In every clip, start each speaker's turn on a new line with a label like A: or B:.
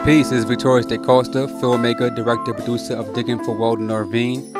A: Peace, this is Victorious DeCosta, filmmaker, director, producer of Digging for Weldon Irvine.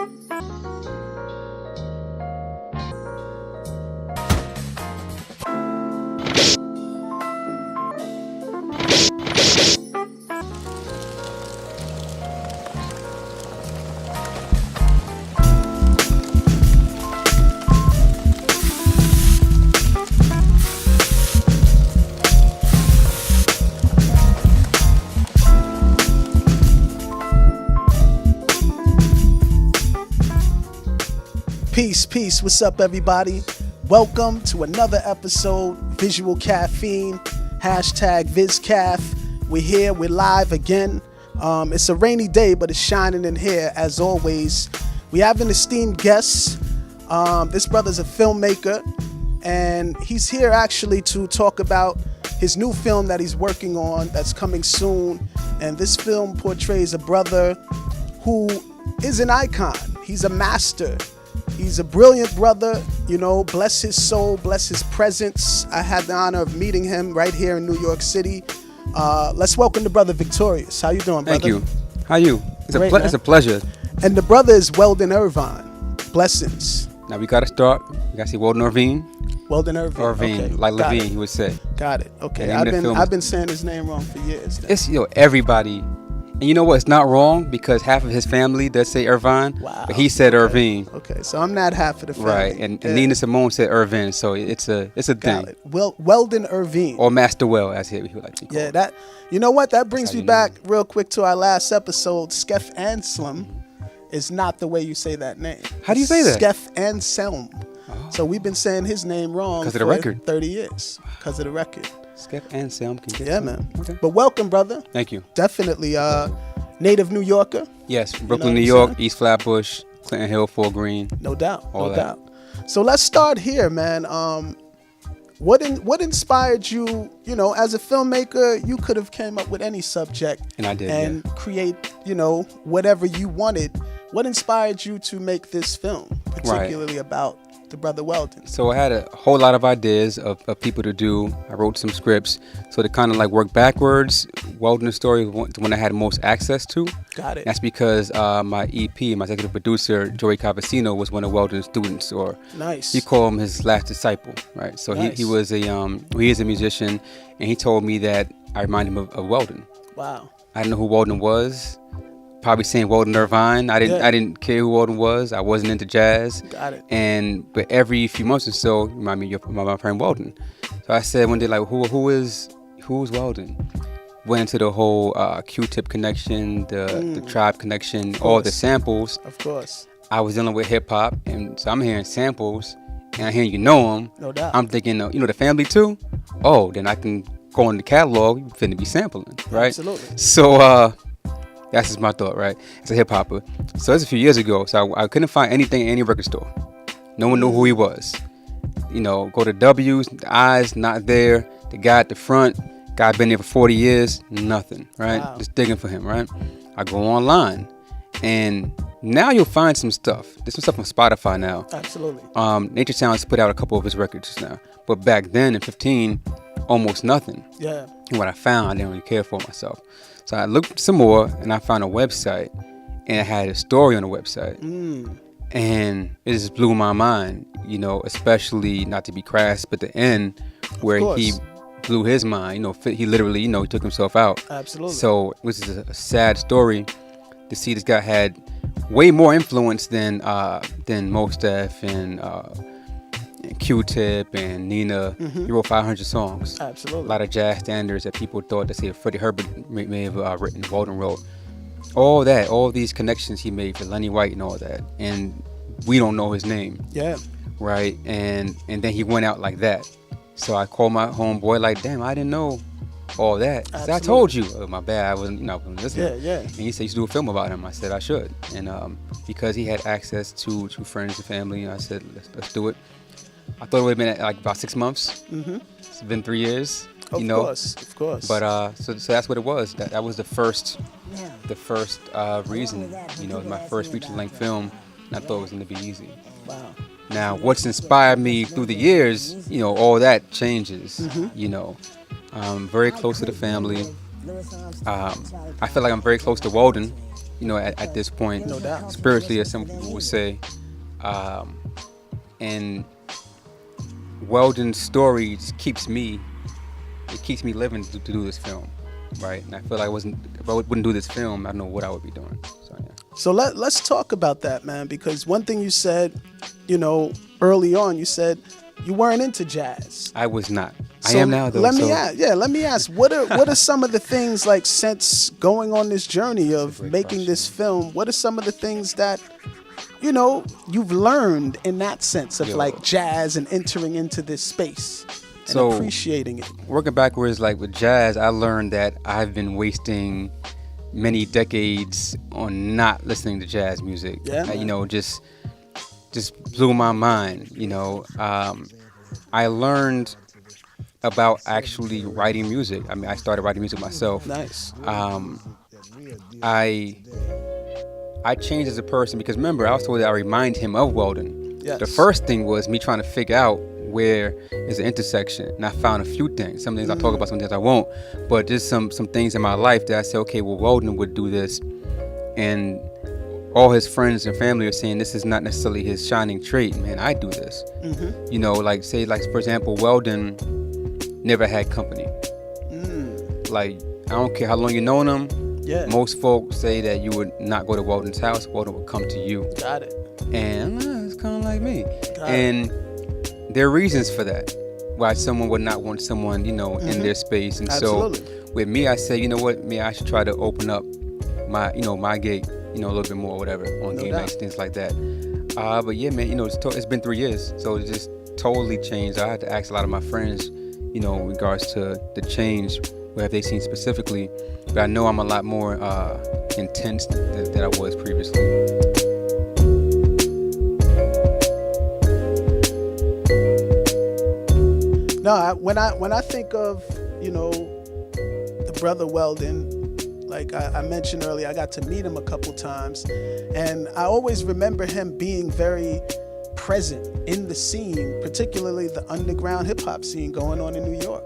B: Peace. What's up, everybody? Welcome to another episode, Visual Caffeine, #VizCaff. We're here, we're live again. It's a rainy day, but it's shining in here as always. We have an esteemed guest. This brother's a filmmaker, and he's here actually to talk about his new film that he's working on that's coming soon. And this film portrays a brother who is an icon. He's a master. He's a brilliant brother, you know, bless his soul, bless his presence. I had the honor of meeting him right here in New York City. Let's welcome the brother Victorious. How you doing, brother?
A: Thank you. How you? It's a pleasure.
B: And the brother is Weldon Irvine. Blessings.
A: Now we gotta start. We gotta see Weldon Irvine.
B: Weldon Irvine.
A: Irvine,
B: okay.
A: like
B: Got
A: Levine,
B: it.
A: he would say.
B: Got it. Okay.
A: And
B: I've been saying his name wrong for years. Then.
A: It's everybody. And you know what? It's not wrong because half of his family does say Irvine,
B: Wow.
A: but he said Irvine.
B: Okay, so I'm not half of the family.
A: Right, and Nina Simone said Irvine, so it's a
B: Got
A: thing.
B: it. Weldon Irvine.
A: Or Master Well, as he would like to call
B: Yeah,
A: it.
B: that. You know what? That brings
A: How
B: me
A: you
B: back real quick to our last episode. Skef Anselm is not the way you say that name.
A: How do you say that?
B: Skef Anselm. So we've been saying his name wrong
A: 'Cause of
B: for
A: the record.
B: 30 years. Because of the record.
A: Skep and Sam can get
B: Yeah,
A: some.
B: man.
A: Okay.
B: But welcome, brother.
A: Thank you.
B: Definitely native New Yorker.
A: Yes, Brooklyn,
B: what
A: New
B: I'm
A: York,
B: saying?
A: East Flatbush, Clinton Hill, Fort Greene.
B: No doubt.
A: All
B: No
A: that.
B: doubt. So let's start here, man. What inspired you, you know, as a filmmaker, you could have came up with any subject
A: And I did,
B: and
A: yeah.
B: create, you know, whatever you wanted. What inspired you to make this film, particularly about the brother Weldon?
A: So I had a whole lot of ideas of people to do. I wrote some scripts. So to kind of like work backwards, Weldon's story was the one I had most access to.
B: Got it.
A: That's because my EP, my executive producer, Joey Cavacino, was one of Weldon's students, or
B: Nice.
A: you call him his last disciple, right? So
B: Nice.
A: he was he is a musician, and he told me that I remind him of Weldon.
B: Wow.
A: I didn't know who Weldon was. Probably saying Weldon Irvine. I didn't care who Weldon was. I wasn't into jazz.
B: Got it.
A: But every few months or so, remind me of my friend Weldon. So I said one day, like, who is Weldon? Went into the whole Q-tip connection, the tribe connection, all the samples.
B: Of course.
A: I was dealing with hip hop, and so I'm hearing samples, and I'm hearing you know them.
B: No doubt.
A: I'm thinking, you know, the family too. Oh, then I can go in the catalog. You finna be sampling, right?
B: Absolutely.
A: So that's just my thought, right? As a hip hopper. So that's a few years ago. So I couldn't find anything in any record store. No one knew who he was. You know, go to W's, the I's not there. The guy at the front, guy been there for 40 years, nothing, right?
B: Wow.
A: Just digging for him, right? I go online, and now you'll find some stuff. There's some stuff on Spotify now.
B: Absolutely.
A: Nature Sounds put out a couple of his records now, but back then in 15, almost nothing.
B: Yeah.
A: And what I found, I didn't really care for myself. So I looked some more, and I found a website, and it had a story on the website. And it just blew my mind, you know, especially, not to be crass, but the end where he blew his mind, you know, he literally, you know, he took himself out.
B: Absolutely.
A: So it was a sad story to see this guy had way more influence than Mos Def and Q-Tip and Nina. He wrote 500 songs.
B: Absolutely.
A: A lot of jazz standards that people thought, say Freddie Herbert may have written, Weldon wrote. All these connections he made for Lenny White and all that. And we don't know his name.
B: Yeah.
A: Right? And then he went out like that. So I called my homeboy, like, damn, I didn't know all that. I said, I told you. Oh, my bad, I wasn't listening.
B: Yeah.
A: And he said, you should do a film about him. I said, I should. And because he had access to friends and family, I said, let's do it. I thought it would have been like about 6 months. It's been 3 years.
B: Of course.
A: But so that's what it was. That was the first reason. You know, my first feature-length film, and I thought it was going to be easy.
B: Wow.
A: Now, what's inspired me through the years, you know, all that changes. You know, very close to the family. I feel like I'm very close to Weldon, at this point,
B: No doubt.
A: spiritually, as some people would say. And Weldon's story just keeps me living to do this film, right? And I feel like if I wouldn't do this film, I don't know what I would be doing. So yeah.
B: So let's talk about that, man, because one thing you said, early on, you said you weren't into jazz.
A: I was not.
B: So
A: I am now, though.
B: Let me ask, what are some of the things, like, since going on this journey of making this film, what are some of the things that you've learned in that sense of like jazz and entering into this space and appreciating it?
A: Working backwards, like with jazz, I learned that I've been wasting many decades on not listening to jazz music.
B: Yeah,
A: just blew my mind. I learned about actually writing music. I mean, I started writing music myself.
B: Nice.
A: I changed as a person because, remember, I was told that I remind him of Weldon.
B: Yes.
A: The first thing was me trying to figure out where is the intersection, and I found a few things. Some things I'll talk about, some things I won't, but just some things in my life that I said, okay, well, Weldon would do this, and all his friends and family are saying this is not necessarily his shining trait. Man, I do this.
B: Mm-hmm.
A: For example, Weldon never had company. Like, I don't care how long you known him.
B: Yeah.
A: Most folks say that you would not go to Weldon's house. Weldon would come to you.
B: Got it.
A: And it's kind of like me. And there are reasons for that. Why someone would not want someone, in their space. And
B: Absolutely.
A: so with me, I say, you know what? Me, I should try to open up my gate, a little bit more, or whatever, on game nights, things like that. But yeah, man, it's been 3 years, so it just totally changed. I had to ask a lot of my friends, in regards to the change. What have they seen specifically? But I know I'm a lot more intense than I was previously.
B: No, when I think of the brother Weldon, like I mentioned earlier, I got to meet him a couple times, and I always remember him being very present in the scene, particularly the underground hip hop scene going on in New York.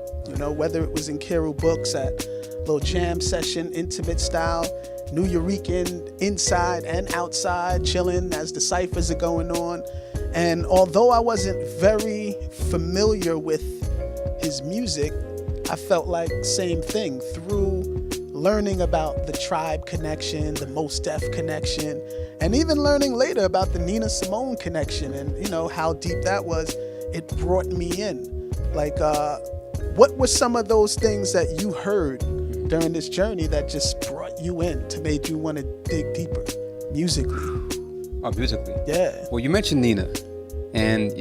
B: Whether it was in Cairo Books at little jam session, intimate style, New Eurekan, inside and outside, chilling as the ciphers are going on. And although I wasn't very familiar with his music, I felt like same thing through learning about the Tribe connection, the Mos Def connection, and even learning later about the Nina Simone connection and how deep that was. It brought me in. Like, what were some of those things that you heard during this journey that just brought you in, to made you want to dig deeper musically?
A: Oh, musically?
B: Yeah.
A: Well, you mentioned Nina, and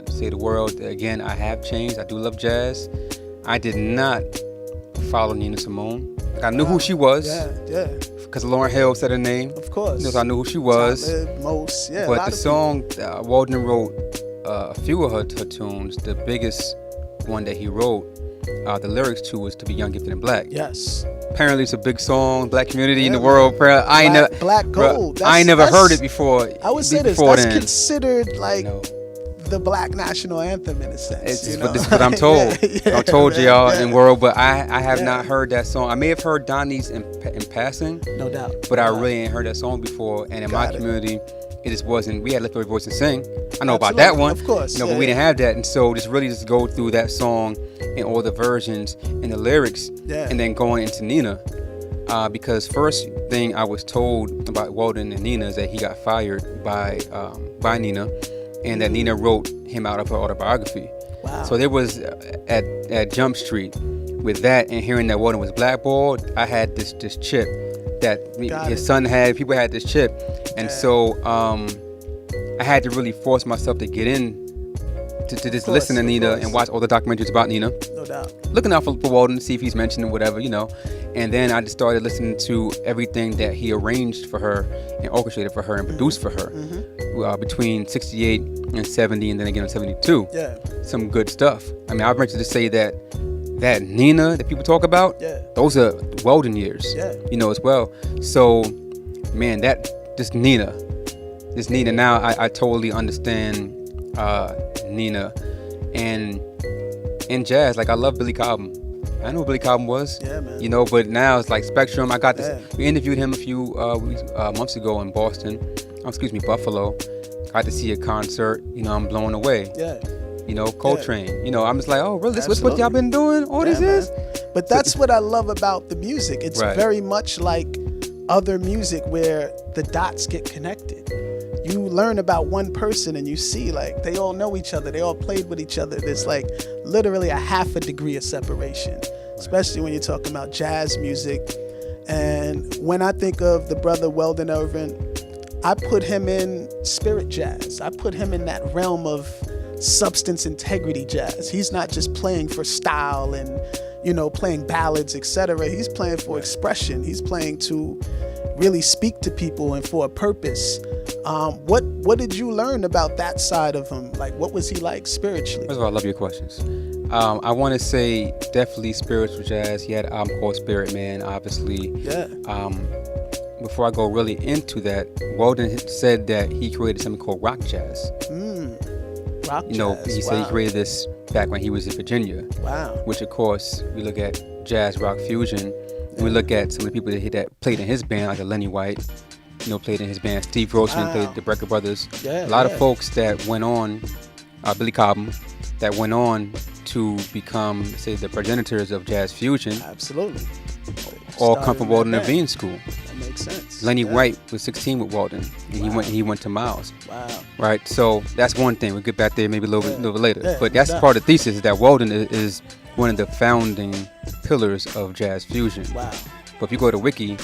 A: say the world again. I have changed. I do love jazz. I did not follow Nina Simone. I knew who she was.
B: Yeah.
A: Because Lauryn Hill said her name.
B: Of course.
A: I knew who she was.
B: Most, yeah.
A: But the song, Weldon wrote a few of her tunes. The biggest one that he wrote, the lyrics to, was "To Be Young, Gifted, and Black."
B: Yes.
A: Apparently, it's a big song, black community in the world.
B: Black gold.
A: I ain't never heard it before.
B: I would say this. That's considered like the black national anthem in a sense.
A: This is what I'm told. I'm told y'all in the world, but I have not heard that song. I may have heard Donnie's in passing.
B: No doubt.
A: But I really ain't heard that song before. And in my community, it just wasn't. We had Lift Your Voice and Sing. I know about that one.
B: Of course.
A: But we didn't have that. And so just go through that song and all the versions and the lyrics, and then going into Nina. Because first thing I was told about Weldon and Nina is that he got fired by Nina, and that Nina wrote him out of her autobiography.
B: Wow.
A: So there was at Jump Street with that, and hearing that Weldon was blackballed, I had this chip that his son had. People had this chip, and so I had to really force myself to get in to just listen to Nina and watch all the documentaries about Nina.
B: No doubt.
A: Looking out for Weldon to see if he's mentioned or whatever, And then I just started listening to everything that he arranged for her and orchestrated for her and produced for her between 68 and 70, and then again in 72.
B: Yeah.
A: Some good stuff. I mean, I've ventured to say that Nina that people talk about, those are Weldon years, as well. So, man, this Nina now, I totally understand Nina. And in jazz, like, I love Billy Cobham. I know who Billy Cobham was.
B: Yeah, man.
A: You know, but now it's like Spectrum. I got this.
B: Yeah.
A: We interviewed him a few months ago in Boston. Buffalo. Got to see a concert. You know, I'm blown away.
B: Yeah.
A: You know, Coltrane. Yeah. You know, I'm just like, oh, really? This is what
B: Absolutely.
A: y'all been doing? All this is?
B: But that's what I love about the music. It's very much like other music where the dots get connected. You learn about one person and you see like they all know each other. They all played with each other. There's like literally a half a degree of separation, especially when you're talking about jazz music. And when I think of the brother Weldon Irvine, I put him in spirit jazz. I put him in that realm of substance integrity jazz. He's not just playing for style and, you know, playing ballads, etc. He's playing for expression. He's playing to really speak to people and for a purpose. What did you learn about that side of him? Like, what was he like spiritually?
A: First of all, I love your questions. I want to say definitely spiritual jazz. He had an album called Spirit Man, obviously.
B: Yeah.
A: Before I go really into that, Weldon said that he created something called rock jazz.
B: Rock jazz.
A: You know, he said he created this back when he was in Virginia.
B: Wow.
A: Which, of course, we look at jazz rock fusion. And we look at some of the people that played in his band, like Lenny White, you know, played in his band. Steve Grossman played the Brecker Brothers.
B: Yeah,
A: a lot of folks that went on, Billy Cobham, that went on to become, say, the progenitors of jazz fusion.
B: Absolutely.
A: All come from Weldon Irvine School.
B: That makes sense.
A: Lenny White was 16 with Weldon, and he went to Miles.
B: Wow.
A: Right. So that's one thing. We'll get back there maybe a little bit later.
B: Yeah,
A: but that's part of the thesis, is that Weldon is one of the founding pillars of jazz fusion.
B: Wow.
A: But if you go to Wiki,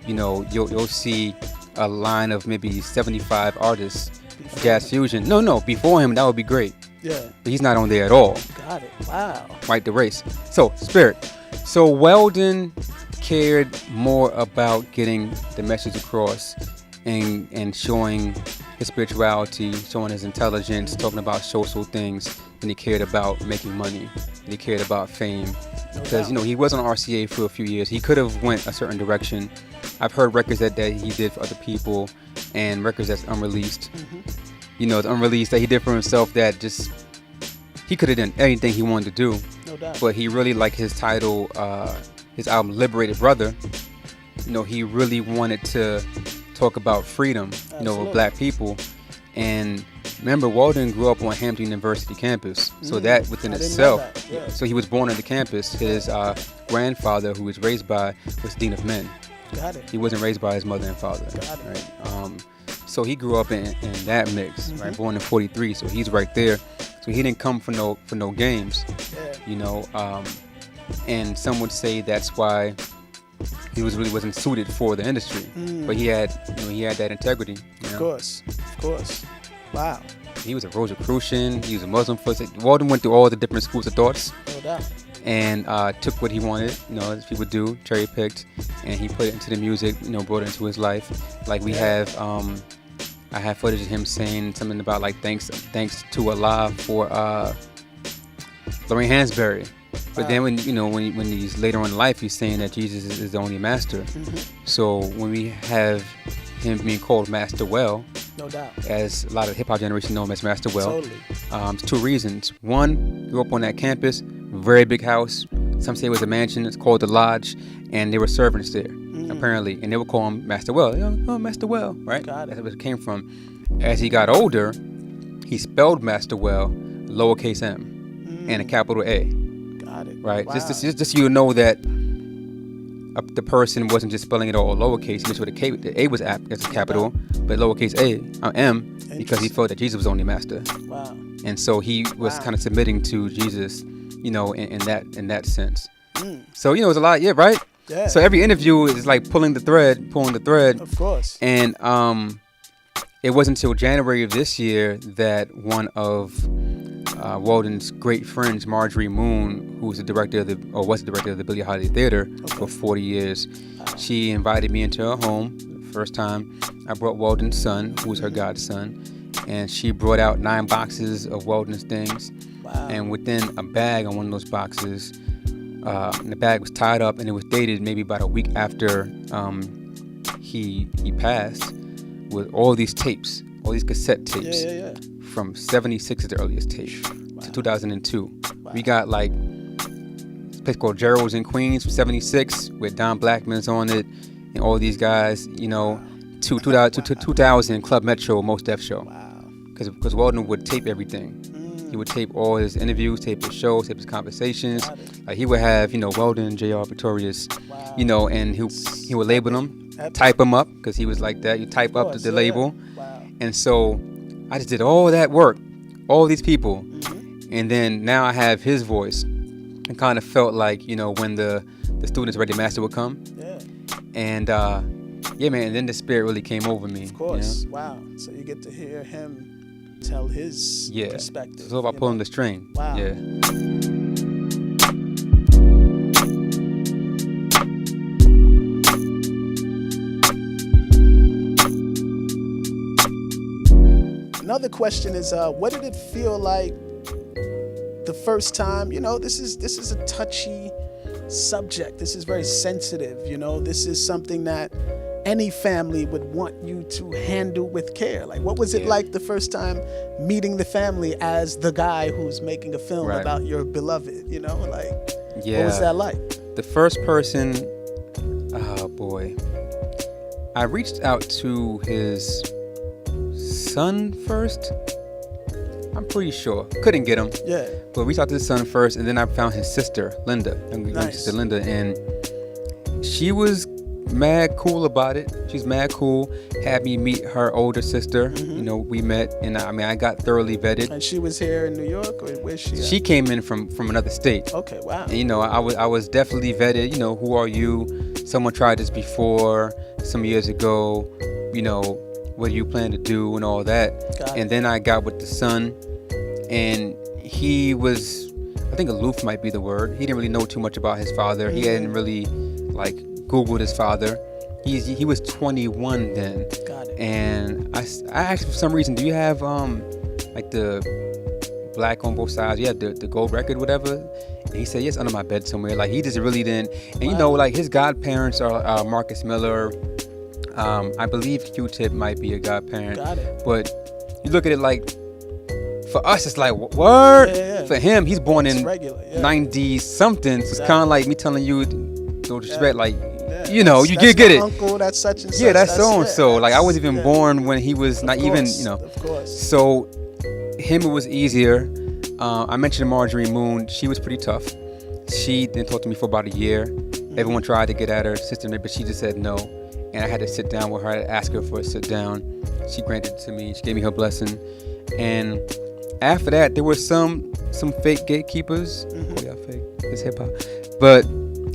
A: you know, you'll see a line of maybe 75 artists of jazz fusion. No, before him, that would be great.
B: Yeah.
A: But he's not on there at all.
B: Got it. Wow.
A: Right, the race. So, Spirit. So Weldon cared more about getting the message across and showing his spirituality, showing his intelligence, talking about social things, and he cared about making money. And he cared about fame. Because, you know, he was on RCA for a few years. He could have went a certain direction. I've heard records that he did for other people and records that's unreleased. You know, it's unreleased that he did for himself that just, he could have done anything he wanted to do.
B: No doubt.
A: But he really, like his title, his album Liberated Brother, you know, he really wanted to talk about freedom, you know, with black people. And remember, Weldon grew up on Hampton University campus, so that within itself, so he was born on the campus. His grandfather, who was raised by, was Dean of Men.
B: Got it.
A: He wasn't raised by his mother and father.
B: Got it.
A: Right? So he grew up in that mix, right? Born in '43, so he's right there. So he didn't come for no games, you know. And some would say that's why he really wasn't suited for the industry. But he had that integrity. You know?
B: Of course. Wow.
A: He was a Rosicrucian. He was a Muslim. Weldon went through all the different schools of thoughts.
B: No doubt.
A: And took what he wanted, you know, as people do, cherry picked, and he put it into the music, you know, brought it into his life. Like we have, I have footage of him saying something about like thanks to Allah for Lorraine Hansberry. But then when he's later on in life, he's saying that Jesus is the only master. So when we have him being called Master Well,
B: no doubt,
A: as a lot of hip hop generation know him as Master Well,
B: totally.
A: Two reasons. One, grew up on that campus, very big house. Some say it was a mansion. It's called the Lodge, and there were servants there apparently, and they would call him Master Well. Oh, Master Well, right? That's where it came from. As he got older, he spelled Master Well lowercase m and a capital A.
B: Got it.
A: Right.
B: Wow.
A: Just so you know that the person wasn't just spelling it all lowercase. He made sure the A was as a capital, but lowercase m, because he felt that Jesus was only master.
B: Wow.
A: And so he was kind of submitting to Jesus, you know, in that sense. So, you know, it's a lot, right?
B: Yeah.
A: So every interview is like pulling the thread.
B: Of course.
A: And it wasn't until January of this year that one of Weldon's great friends, Marjorie Moon, who was the director of the Billie Holiday Theater for 40 years, she invited me into her home. The first time I brought Weldon's son, who was her godson, and she brought out 9 boxes of Weldon's things.
B: Wow.
A: And within a bag on one of those boxes, the bag was tied up and it was dated maybe about a week after he passed, with all these tapes, all these cassette tapes. From 76 is the earliest tape to 2002. We got like place called Gerald's in Queens, 76, with Don Blackman's on it, and all these guys. 2000 Club Metro Most Def show.
B: Wow.
A: Because Weldon would tape everything. He would tape all his interviews, tape his shows, tape his conversations. Like he would have, Weldon, JR, Victorious, and he would label them, type them up, because he was like that. You type up the label.
B: Wow.
A: And so I just did all that work, all these people. And then now I have his voice. And kind of felt like, when the students ready master would come.
B: Yeah.
A: And man, and then the spirit really came over me.
B: Of course. Wow. So you get to hear him tell his perspective.
A: It's all about pulling the string.
B: Wow.
A: Yeah.
B: Another question is, what did it feel like the first time? This is a touchy subject. This is very sensitive. This is something that any family would want you to handle with care. Like, what was it like the first time meeting the family as the guy who's making a film about your beloved? What was that like?
A: The first person, oh boy, I reached out to his son first. I'm pretty sure. Couldn't get him.
B: Yeah.
A: But reached out to his son first, and then I found his sister, Linda.
B: Nice.
A: Sister Linda, and she was mad cool about it. She's mad cool. Had me meet her older sister. We met, and I got thoroughly vetted.
B: And she was here in New York, or where's she at?
A: She came in from another state.
B: Okay, wow.
A: And, I was definitely vetted. Who are you? Someone tried this before some years ago. What do you plan to do and all that? And then I got with the son, and he was, I think aloof might be the word. He didn't really know too much about his father. He hadn't really Googled his father. He was 21 then.
B: Got it.
A: And I asked for some reason, do you have the black on both sides? You have the gold record, whatever. And he said, yes, under my bed somewhere. Like, he just really didn't. And his godparents are Marcus Miller. I believe Q-Tip might be a godparent.
B: Got it.
A: But you look at it for us, it's like, word.
B: Yeah.
A: For him, he's born in
B: regular,
A: 90 something. So it's kind of like me telling you, no disrespect, you
B: that's
A: get it.
B: Uncle, that's such and such.
A: Yeah, that's so and so. Like, I wasn't even born when he was not even,
B: Of course.
A: So him, it was easier. I mentioned Marjorie Moon. She was pretty tough. She didn't talk to me for about a year. Everyone tried to get at her sister, but she just said no. And I had to sit down with her. I had to ask her for a sit down. She granted it to me. She gave me her blessing. And after that, there were some fake gatekeepers. Oh yeah, fake. It's hip hop. But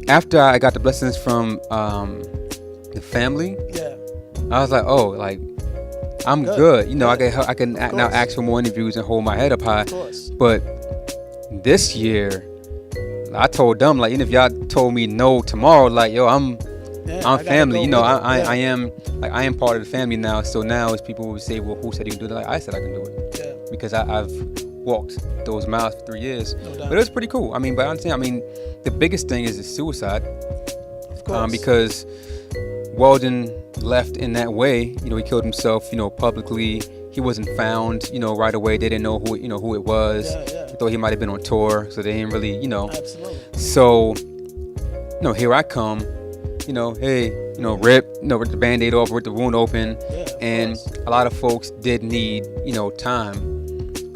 A: after I got the blessings from the family, I was like, I'm good. I can now ask for more interviews and hold my head up high.
B: Of course.
A: But this year, I told them, even if y'all told me no tomorrow, I'm family. I am part of the family now. So now, as people would say, well, who said you can do that? I said I can do it.
B: Yeah.
A: Because I've walked those miles for 3 years.
B: No doubt.
A: But it was pretty cool. But I understand. The biggest thing is the suicide.
B: Of course.
A: Because Weldon left in that way. He killed himself. Publicly. He wasn't found. Right away. They didn't know who it was.
B: Yeah.
A: They thought he might have been on tour, so they didn't really.
B: Absolutely.
A: So, here I come. Hey, rip, with the Band-Aid off, with the wound open.
B: Yeah,
A: and a lot of folks did need, time.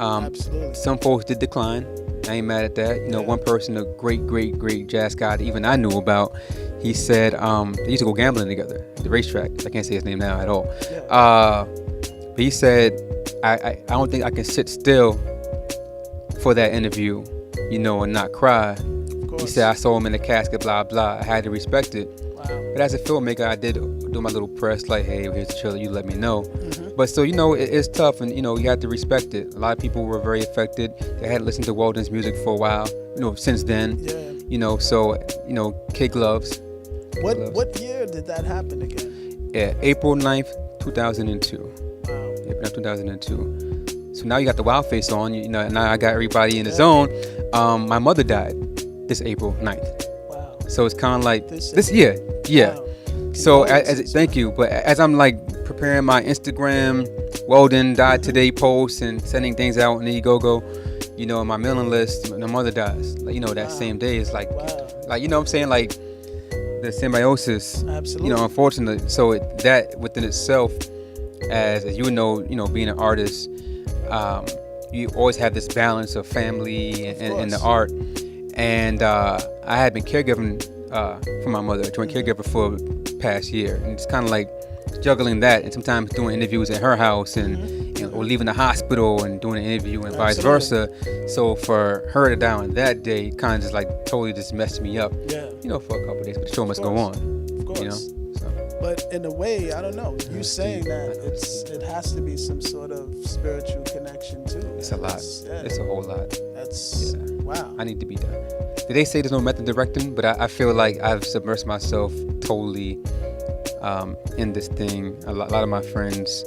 B: Absolutely.
A: Some folks did decline. I ain't mad at that. One person, a great jazz guy that even I knew about, he said they used to go gambling together at the racetrack. I can't say his name now at all.
B: Yeah.
A: But he said, I don't think I can sit still for that interview, and not cry. He said, I saw him in the casket, blah, blah. I had to respect it.
B: Wow.
A: But as a filmmaker, I did do my little press, hey, here's the trailer, you let me know. But so, it's tough, and, you have to respect it. A lot of people were very affected. They hadn't listened to Weldon's music for a while, since then.
B: Yeah.
A: So, kid gloves.
B: What year did that happen again?
A: Yeah, April 9th, 2002.
B: Wow.
A: April 9th, 2002. So now you got the wild face on, now I got everybody in the zone. My mother died this April 9th.
B: Wow.
A: So it's kind of like this year. Yeah.
B: Wow.
A: So thank you. But as I'm preparing my Instagram Weldon died today posts and sending things out on Indiegogo, you know, on my mailing list, my mother dies. Like, you know, that same day. It's like, you know what I'm saying? Like, the symbiosis.
B: Absolutely.
A: You know, unfortunately. So that within itself, as you know, being an artist, you always have this balance of family and the art. And I had been caregiving for my mother, joint caregiver for the past year. And it's kind of like juggling that and sometimes doing interviews at her house and or leaving the hospital and doing an interview and vice versa. So for her to die on that day kind of just like totally just messed me up, you know, for a couple of days. But the show must go on,
B: of course.
A: You know? So.
B: But in a way, I don't know, you saying that it has to be some sort of spiritual connection too.
A: It's a lot. It's a whole lot.
B: That's wow.
A: I need to be done. They say there's no method directing, but I feel like I've submersed myself totally in this thing. A lot of my friends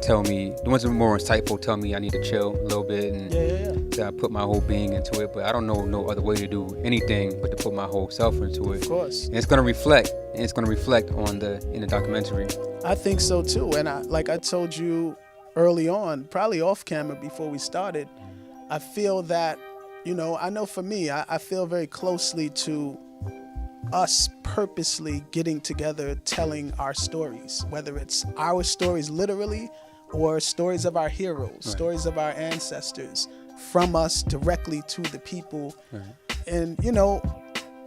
A: tell me, the ones that are more insightful tell me I need to chill a little bit and that I put my whole being into it, but I don't know no other way to do anything but to put my whole self into it.
B: Of course.
A: And it's going to reflect on in the documentary.
B: I think so too. And like I told you early on, probably off camera before we started, I feel that, you know, I know for me, I feel very closely to us purposely getting together, telling our stories, whether it's our stories literally or stories of our heroes, stories of our ancestors, from us directly to the people. And, you know,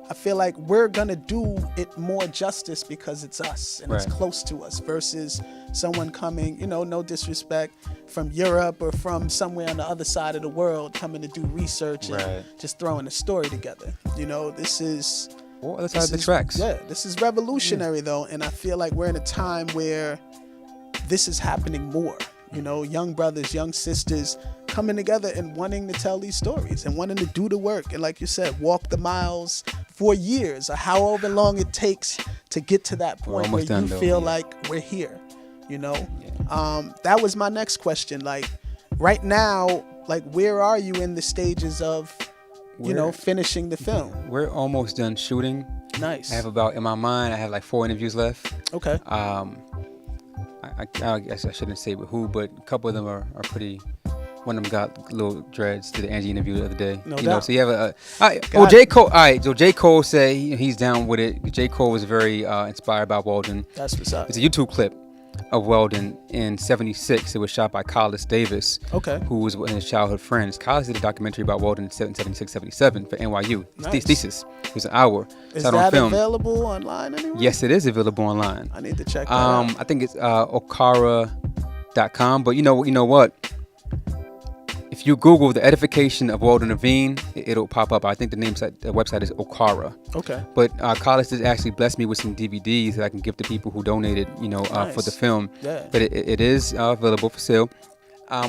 B: I feel like we're going to do it more justice because it's us and it's close to us versus someone coming, you know, no disrespect, from Europe or from somewhere on the other side of the world coming to do research and just throwing a story together. You know, this is...
A: Or other side of the tracks.
B: Yeah, this is revolutionary though, and I feel like we're in a time where this is happening more. You know, young brothers, young sisters coming together and wanting to tell these stories and wanting to do the work. And like you said, walk the miles for years or however long it takes to get to that point where you feel like we're here, you know? That was my next question. Like right now, like where are you in the stages of, you know, finishing the film?
A: We're almost done shooting.
B: Nice.
A: I have in my mind, I have like 4 interviews left.
B: Okay.
A: I guess I shouldn't say with who, but a couple of them are pretty. One of them got little dreads to the Angie interview the other day.
B: No
A: you
B: doubt.
A: know, so you have J. Cole. All right, so J. Cole said he's down with it. J. Cole was very inspired by Weldon.
B: That's what's up.
A: It's a YouTube clip of Weldon in '76. It was shot by Collis Davis, who was one of his childhood friends. Collis did a documentary about Weldon in '76, '77 for NYU. Nice. Thesis. It was an hour.
B: Is that available online anywhere?
A: Yes, it is available online.
B: I need to check that out.
A: I think it's okara.com, but you know what? If you Google the edification of Weldon Irvine, it'll pop up. I think the website is Okara.
B: Okay.
A: But Collis did actually bless me with some DVDs that I can give to people who donated, you know, for the film. Yeah. But it is available for sale.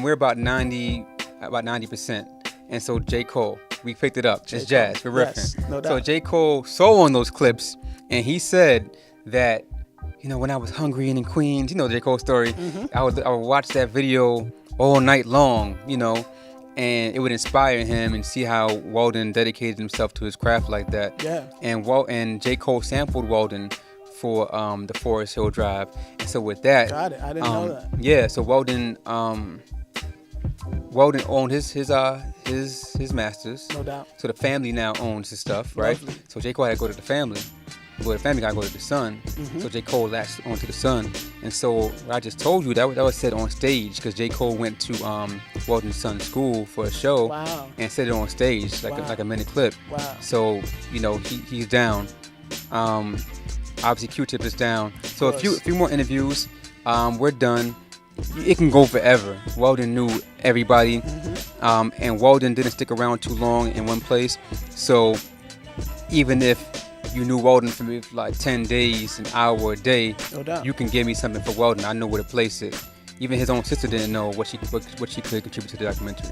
A: We're about 90%. And so J. Cole, we picked it up. It's jazz. We're riffing.
B: Yes, no doubt.
A: So J. Cole saw on those clips, and he said that, you know, when I was hungry and in Queens, you know the J. Cole story, I would watch that video all night long, you know, and it would inspire him and see how Weldon dedicated himself to his craft like that. Yeah. And J. Cole sampled Weldon for the Forest Hill Drive. And so with that,
B: got it. I didn't know that.
A: Yeah, so Weldon owned his masters.
B: No doubt.
A: So the family now owns his stuff, right?
B: Lovely.
A: So J. Cole had to go to the family. But the family gotta go to the son. So J. Cole latched onto the son. And so what I just told you, that was said on stage because J. Cole went to Weldon's son's school for a show and said it on stage like a minute clip. Wow. So, you know, he's down. Obviously Q-Tip is down. So a few more interviews. We're done. It can go forever. Weldon knew everybody. And Weldon didn't stick around too long in one place. So even if you knew Weldon for like 10 days, an hour a day, no doubt, you can give me something for Weldon. I know where to place it. Even his own sister didn't know what she could contribute to the documentary.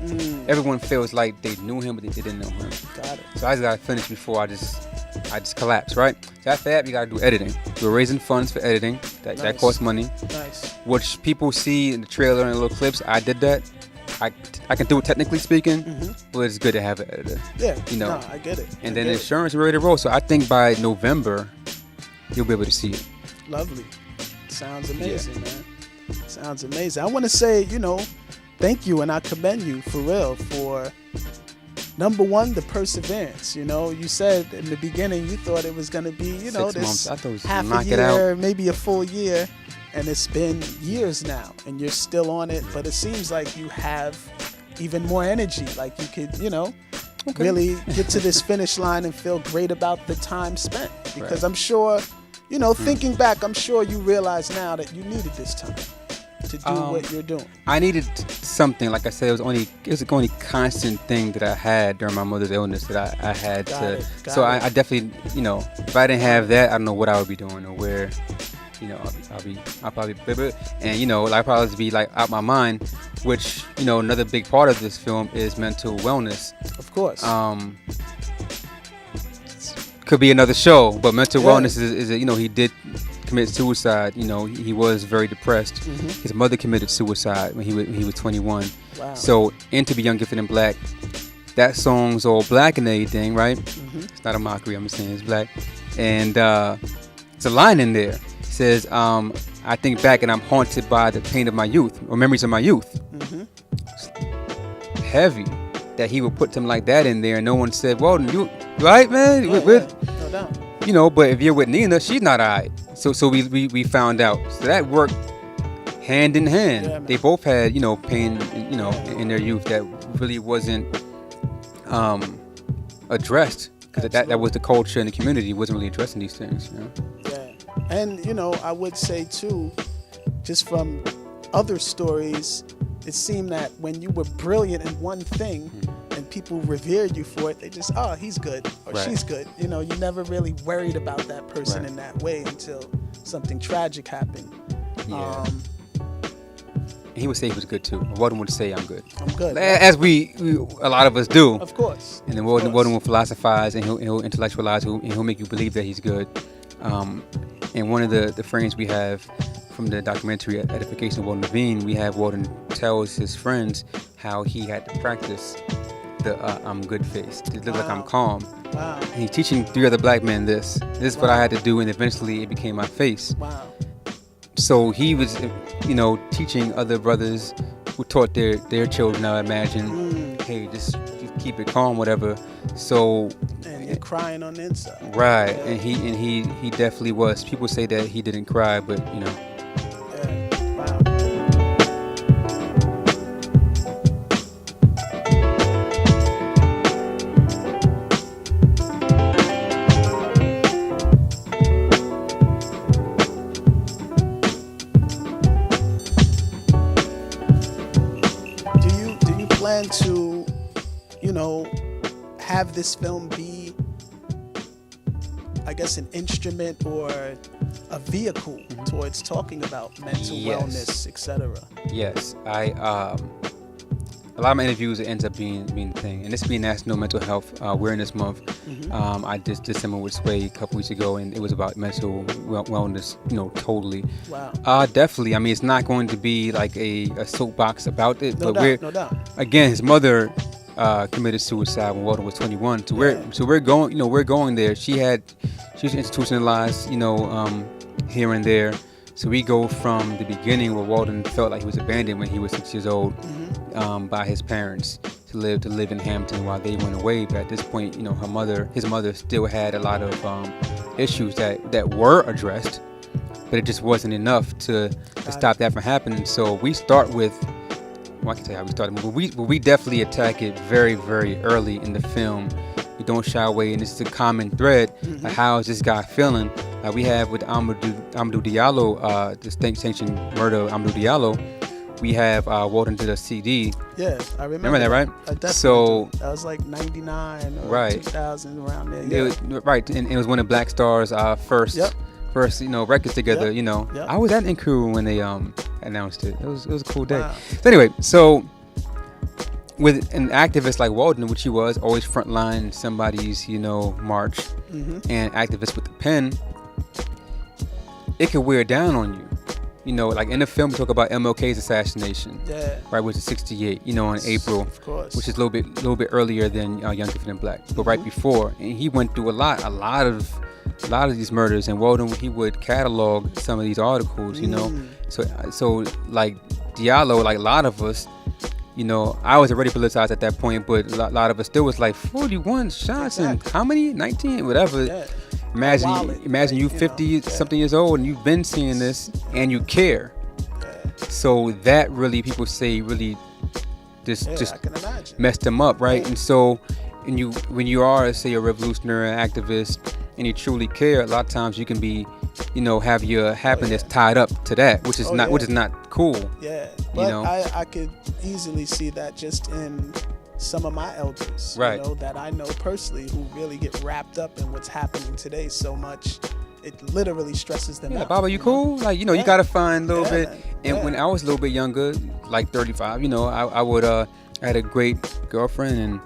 A: Everyone feels like they knew him, but they didn't know him. Got it. So I just gotta finish before I just collapse, right? So after that, you gotta do editing. We're raising funds for editing. That costs money. Nice. Which people see in the trailer and the little clips, I did that. I can do it technically speaking, but it's good to have an editor. Yeah, you know,
B: I get it.
A: And then insurance is ready to roll. So I think by November, you'll be able to see it.
B: Lovely. Sounds amazing, man. Sounds amazing. I want to say, you know, thank you, and I commend you for real for number one, the perseverance. You know, you said in the beginning you thought it was going to be, you know,
A: 6 months.
B: this
A: I thought it was
B: half
A: knock
B: a
A: it
B: year,
A: out.
B: maybe a full year, and it's been years now, and you're still on it. But it seems like you have even more energy. Like you could, you know, really get to this finish line and feel great about the time spent. Because I'm sure, you know, thinking back, I'm sure you realize now that you needed this time to do what you're doing.
A: I needed something. Like I said, it was the only constant thing that I had during my mother's illness that I had to. So I definitely, you know, if I didn't have that, I don't know what I would be doing or where. You know, I'll probably, and you know, I'll probably be like out my mind, which, you know, another big part of this film is mental wellness.
B: Of course.
A: Could be another show, but mental wellness is you know, he did commit suicide. You know, he was very depressed. His mother committed suicide when he was 21.
B: Wow.
A: So, and to be young, gifted, and black, that song's all black and everything, right? It's not a mockery. I'm just saying it's black, and it's a line in there. Says, I think back and I'm haunted by the pain of my youth or memories of my youth. Heavy that he would put something like that in there, and no one said, "Well, you right, man?"
B: No doubt.
A: You know, but if you're with Nina, she's not alright. So we found out. So that worked hand in hand.
B: Yeah,
A: they both had, you know, pain, you know, in their youth that really wasn't addressed, because that was the culture and the community wasn't really addressing these things. You know?
B: Yeah. And, you know, I would say, too, just from other stories, it seemed that when you were brilliant in one thing and people revered you for it, they just, oh, he's good or she's good. You know, you never really worried about that person in that way until something tragic happened.
A: Yeah. He would say he was good, too. Weldon would say, I'm good.
B: I'm good.
A: As we a lot of us do.
B: Of course.
A: And then Weldon will philosophize, and he'll intellectualize, and he'll make you believe that he's good. And one of the frames we have from the documentary Edification of Weldon Irvine, we have Weldon tells his friends how he had to practice the I'm good face. It looks like I'm calm.
B: Wow.
A: And he's teaching 3 other black men this. This is what I had to do, and eventually it became my face.
B: Wow.
A: So he was, you know, teaching other brothers who taught their children, I imagine, hey, just keep it calm, whatever. So,
B: and you're crying on the inside.
A: Right, yeah. and he definitely was. People say that he didn't cry, but you know.
B: Yeah. Wow. Do you plan to, you know, have this film be, I guess, an instrument or a vehicle towards talking about mental wellness, etc.?
A: Yes, a lot of my interviews, it ends up being the thing, and this being National Mental Health Awareness Month. I just did something with Sway a couple weeks ago, and it was about mental wellness, you know, totally.
B: Wow.
A: Definitely. I mean, it's not going to be like a soapbox about it,
B: No doubt.
A: Again, his mother committed suicide when Weldon was 21. So we're going there. She was institutionalized, you know, here and there. So we go from the beginning where Weldon felt like he was abandoned when he was 6 years old by his parents to live in Hampton while they went away. But at this point, you know, his mother still had a lot of issues that were addressed, but it just wasn't enough to stop that from happening. So we start with, well, I can tell you how we started, but we definitely attack it very, very early in the film. We don't shy away, and this is a common thread. Like, how is this guy feeling? We have with Amadou Diallo, the sanctioned murder of Amadou Diallo. We have Weldon did a CD.
B: Yeah, I remember
A: that, right?
B: I definitely
A: so
B: do. That was like 99 or 2000, around there. Yeah.
A: And it was one of Black Star's first, you know, records together.
B: Yep.
A: You know,
B: Yep.
A: I was at in crew when they announced it. It was a cool day.
B: Wow.
A: So anyway, so with an activist like Weldon, which he was, always frontline somebody's, you know, march, and activist with the pen, it could wear down on you. You know, like in the film, we talk about MLK's assassination, right, which is 68, you know, in April,
B: of course,
A: which is a little bit earlier than Young, Gifted, and Black, but right before, and he went through a lot of these murders, and Weldon, he would catalog some of these articles, you know, so like Diallo, like a lot of us, You know, I was already politicized at that point, but a lot of us still was like 41 shots and how many? 19, whatever.
B: Yeah.
A: Imagine you 50 something years old and you've been seeing this and you care. So that really, people say, really just messed them up, right? And so, when you are, say, a revolutionary, an activist, and you truly care, a lot of times you can be, you know, have your happiness tied up to that, which is not cool.
B: Yeah, but I could easily see that just in some of my elders,
A: right,
B: you know, that I know personally, who really get wrapped up in what's happening today so much. It literally stresses them out.
A: Baba, you cool? Know? Like, you know, you gotta find a little bit. Man. And when I was a little bit younger, like 35, you know, I would I had a great girlfriend, and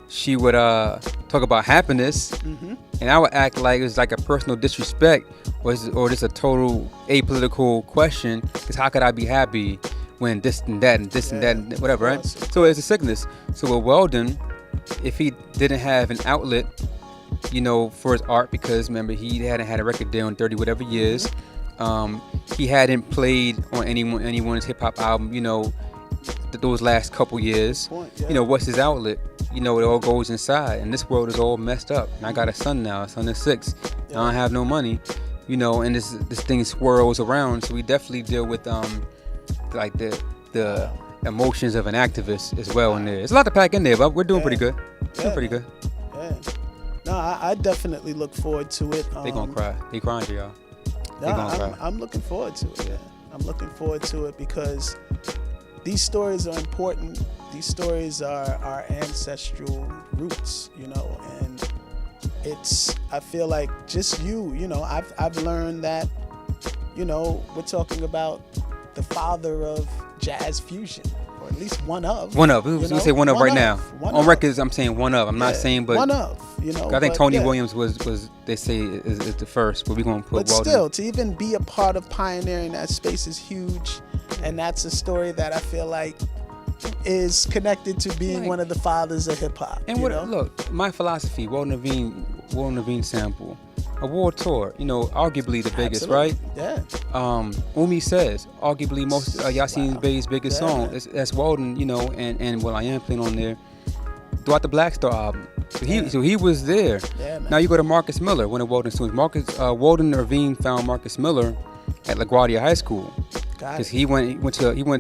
A: she would talk about happiness, and I would act like it was like a personal disrespect, or just a total apolitical question. Because how could I be happy when this and that and this and that and whatever, right? So it's a sickness. So with Weldon, if he didn't have an outlet, you know, for his art, because remember, he hadn't had a record deal in 30 whatever years. He hadn't played on anyone's hip hop album, you know, those last couple years. You know, what's his outlet? You know, it all goes inside, and this world is all messed up. And I got a son now. Son is 6. I don't have no money, you know, and this thing swirls around. So we definitely deal with like the emotions of an activist as well in there. There's a lot to pack in there, but we're doing pretty good. Doing pretty good.
B: Yeah. No, I definitely look forward to it.
A: They gonna cry. They crying to y'all. They gonna cry.
B: I'm looking forward to it. Yeah, I'm looking forward to it because these stories are important. These stories are our ancestral roots, you know, and I feel like just you know, I've learned that, you know, we're talking about the father of jazz fusion. Or at least one of.
A: We say one of right now. On records, I'm saying one of. I'm not saying, but
B: one of. You know.
A: I think Tony Williams was they say is the first, but we're gonna put.
B: But
A: Weldon.
B: Still, to even be a part of pioneering that space is huge, and that's a story that I feel like is connected to being one of the fathers of hip hop.
A: And look, my philosophy, Weldon Irvine sample. A world tour, you know, arguably the biggest, right?
B: Yeah.
A: Umi Says, arguably most Yasin Bey's biggest song. That's Weldon, you know, and Will I Am playing on there throughout the Black Star album. So he was there.
B: Yeah, man.
A: Now you go to Marcus Miller, one of Weldon's students. Weldon Irvine found Marcus Miller at LaGuardia High School because he went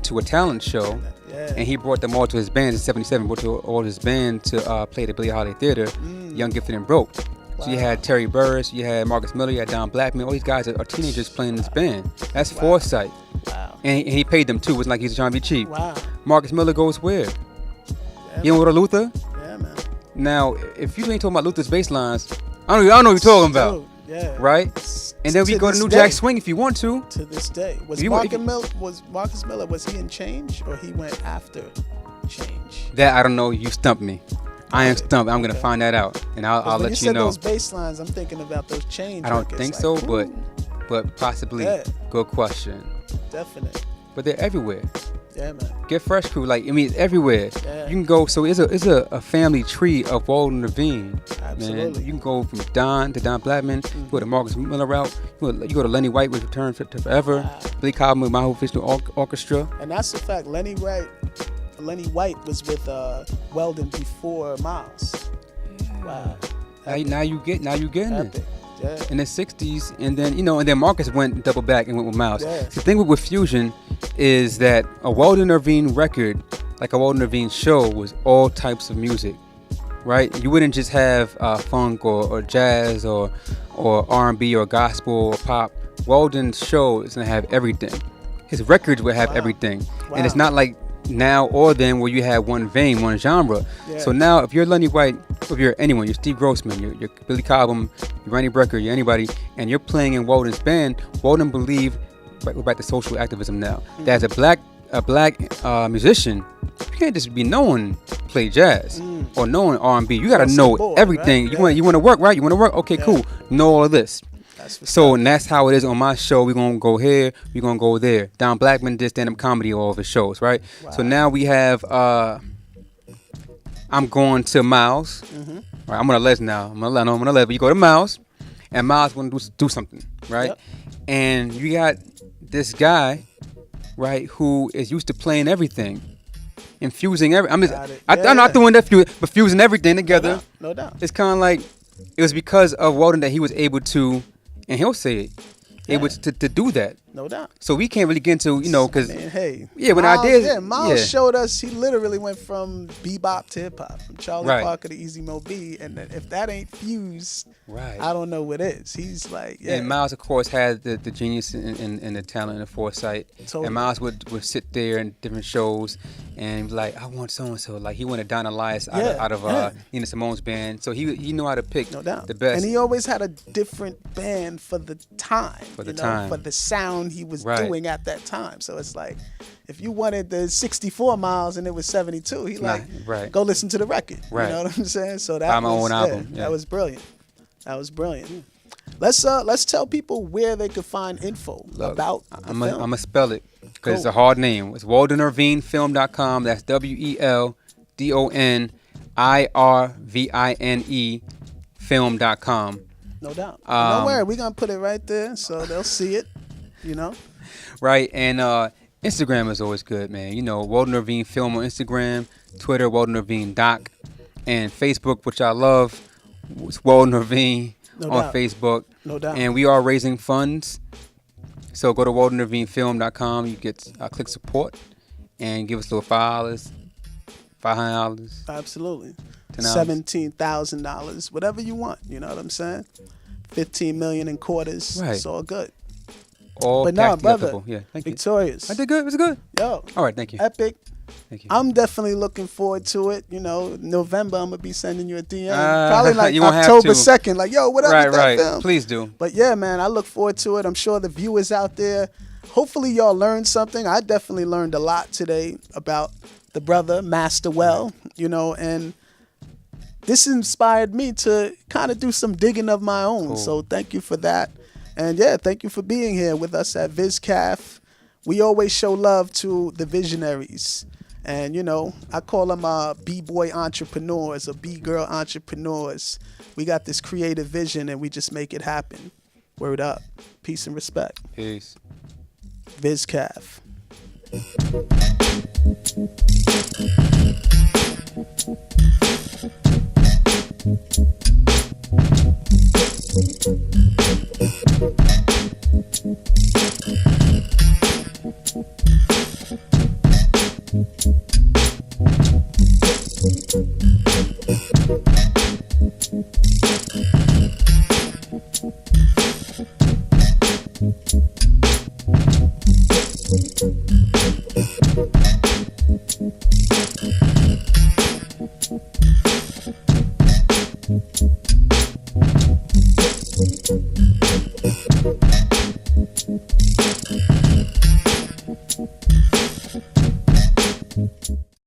A: to a talent show. Yeah. And he brought them all to his band in '77. Brought to all his band to play the Billie Holiday Theater, Young, Gifted, and Broke. So you had Terry Burris, you had Marcus Miller, you had Don Blackman. All these guys are teenagers playing in this band. That's foresight.
B: Wow.
A: And he paid them too. It wasn't like he's trying to be cheap.
B: Wow.
A: Marcus Miller goes where?
B: Yeah,
A: you know what a Luther?
B: Yeah, man.
A: Now, if you ain't talking about Luther's bass lines, I don't know what you're talking about.
B: Yeah.
A: Right? And then we go to New Jack Swing if you want to.
B: To this day. Was Marcus Miller, was he in Change or he went after Change?
A: That I don't know. You stumped me. I am stumped. I'm gonna find that out, and I'll let you know.
B: Those bass lines, I'm thinking about those Change.
A: I don't think so, but possibly. Yeah. Good question.
B: Definite.
A: But they're everywhere.
B: Yeah, man.
A: Get Fresh Crew, like, I mean, it's everywhere. Yeah. You can go. So it's a family tree of Weldon Irvine.
B: Absolutely.
A: Man. You can go from Don to Don Blackman. You go to Marcus Miller route. You go to Lenny White with Return to Forever. Wow. Billy Cobham with My Whole Official Orchestra.
B: And that's the fact. Lenny White was with Weldon before Miles. Yeah. Wow.
A: Now you getting it.
B: Yeah.
A: In the '60s, and then Marcus went double back and went with Miles.
B: Yeah.
A: The thing with fusion is that a Weldon Irvine record, like a Weldon Irvine show, was all types of music, right? You wouldn't just have funk or jazz or R&B or gospel or pop. Weldon's show is gonna have everything. His records would have everything, and it's not like now or then where you have one vein, one genre. Yeah. So now if you're Lenny White, if you're anyone, you're Steve Grossman, you're Billy Cobham, you're Randy Brecker, you're anybody, and you're playing in Weldon's band, Weldon believed, we're back to social activism now, that as a black musician, you can't just be knowing play jazz or knowing R&B. You gotta know everything. Right? You want to work, right? You want to work? Okay, cool. Know all of this. And that's how it is on my show. We're going to go here. We're going to go there. Don Blackman did stand-up comedy all of his shows, right? Wow. So now we have, I'm going to Miles. Right, I'm going to Les now. I'm going to Les. But you go to Miles, and Miles want to do something, right? Yep. And you got this guy, right, who is used to playing everything. infusing every. I mean,
B: Got it.
A: I'm not doing that, but fusing everything together.
B: No doubt.
A: It's kind of like it was because of Weldon that he was able to, and he'll say it, able to do that.
B: No doubt.
A: So we can't really get into, because
B: hey,
A: when
B: Miles,
A: ideas,
B: Miles showed us he literally went from bebop to hip hop, from Charlie Parker to Easy Mo B, and if that ain't fused, I don't know what is. He's like,
A: And Miles, of course, had the genius and the talent and the foresight. Totally. And Miles would sit there in different shows and be like, I want so and so. Like he wanted Don Elias out of Nina Simone's band, so he knew how to pick the best.
B: And he always had a different band for the time, for the sound he was doing at that time. So it's like, if you wanted the 64 miles and it was 72, he go listen to the record.
A: Right.
B: You know what I'm saying? So that
A: my own album.
B: That was brilliant. That was brilliant. Let's tell people where they could find info about the film.
A: I'm gonna spell it because it's a hard name. It's WeldonIrvineFilm.com. That's WeldonIrvine film.com.
B: No doubt. Don't worry, we're gonna put it right there so they'll see it.
A: Right, and Instagram is always good, man. Weldon Irvine Film on Instagram, Twitter, Weldon Irvine Doc, and Facebook, which I love. It's Weldon Irvine on Facebook.
B: No doubt.
A: And we are raising funds. So go to WeldonIrvineFilm.com. You get click support and give us a little $5, $500.
B: Absolutely.
A: $10.
B: $17,000, whatever you want. You know what I'm saying? 15 million in quarters.
A: Right.
B: It's all good.
A: But
B: no, brother.
A: Yeah, thank you.
B: Victorious.
A: I did good. It was good.
B: Yo.
A: All right, thank you.
B: Epic.
A: Thank you.
B: I'm definitely looking forward to it. November, I'm going to be sending you a DM. Probably like October 2nd. Like, yo, what up with that film?
A: Please do.
B: But yeah, man, I look forward to it. I'm sure the viewers out there, hopefully y'all learned something. I definitely learned a lot today about the brother, Master Well, and this inspired me to kind of do some digging of my own. Cool. So thank you for that. And yeah, thank you for being here with us at VizCaff. We always show love to the visionaries. And, I call them B-boy entrepreneurs or B-girl entrepreneurs. We got this creative vision and we just make it happen. Word up. Peace and respect.
A: Peace.
B: VizCaff.